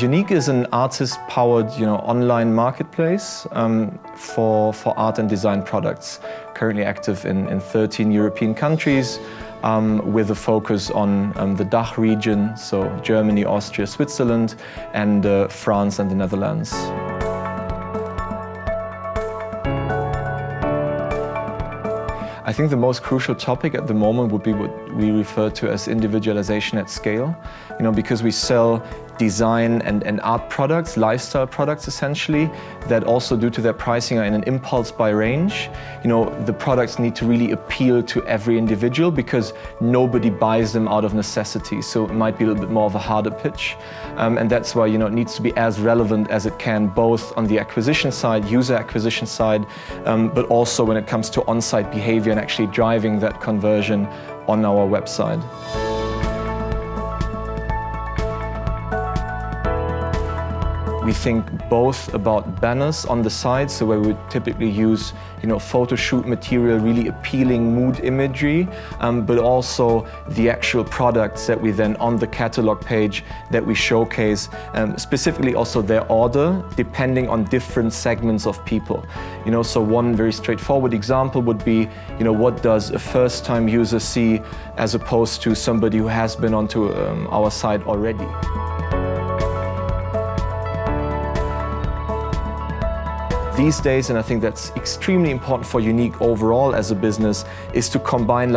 Younique is an artist-powered, online marketplace for art and design products. Currently active in 13 European countries, with a focus on the DACH region, so Germany, Austria, Switzerland, and France and the Netherlands. I think the most crucial topic at the moment would be what we refer to as individualization at scale. Because we sell design and art products, lifestyle products essentially, that also due to their pricing are in an impulse buy range. The products need to really appeal to every individual because nobody buys them out of necessity. So it might be a little bit more of a harder pitch. And that's why, it needs to be as relevant as it can, both on the acquisition side, user acquisition side, but also when it comes to on-site behavior and actually driving that conversion on our website. We think both about banners on the side, so where we would typically use, photo shoot material, really appealing mood imagery, but also the actual products that we then on the catalog page that we showcase, specifically also their order, depending on different segments of people. So one very straightforward example would be, what does a first-time user see as opposed to somebody who has been onto our site already. These days, and I think that's extremely important for Younique overall as a business, is to combine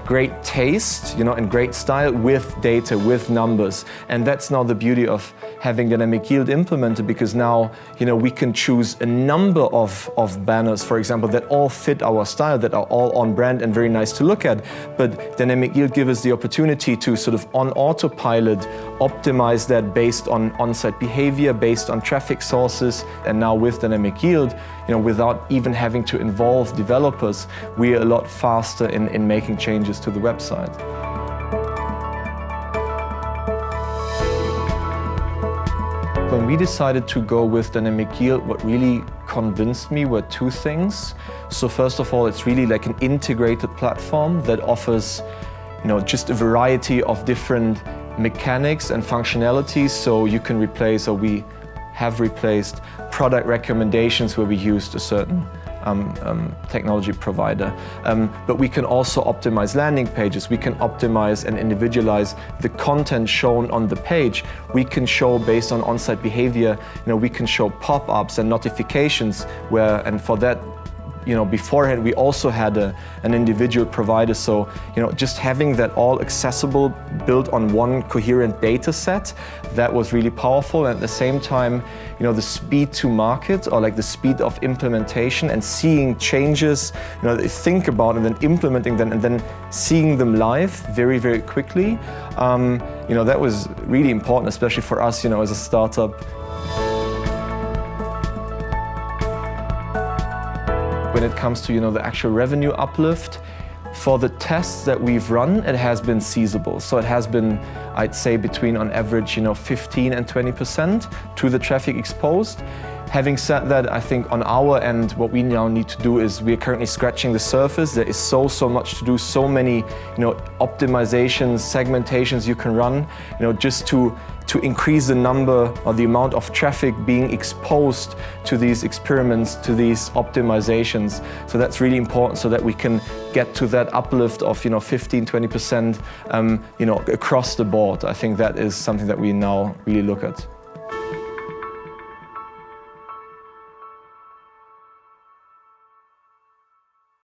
great taste, and great style with data, with numbers. And that's now the beauty of having Dynamic Yield implemented, because now, we can choose a number of banners, for example, that all fit our style, that are all on brand and very nice to look at. But Dynamic Yield gives us the opportunity to sort of on autopilot optimize that based on on-site behavior, based on traffic sources. And now with Dynamic Yield, without even having to involve developers, we are a lot faster in making changes to the website. When we decided to go with Dynamic Yield, what really convinced me were two things. So first of all, it's really like an integrated platform that offers, just a variety of different mechanics and functionalities. So you can replace, or we have replaced, product recommendations where we used a certain technology provider. But we can also optimize landing pages. We can optimize and individualize the content shown on the page. We can show, based on on-site behavior, we can show pop-ups and notifications and for that, beforehand we also had an individual provider. So, just having that all accessible, built on one coherent data set, that was really powerful. And at the same time, the speed to market, or the speed of implementation and seeing changes, think about and then implementing them and then seeing them live very, very quickly. That was really important, especially for us, as a startup. When it comes to the actual revenue uplift, for the tests that we've run, it has been seizable. So it has been, I'd say, between on average 15 and 20% to the traffic exposed. Having said that, I think on our end, what we now need to do is we're currently scratching the surface. There is so much to do, so many optimizations, segmentations you can run, just to increase the number or the amount of traffic being exposed to these experiments, to these optimizations. So that's really important, so that we can get to that uplift of 15-20% across the board. I think that is something that we now really look at.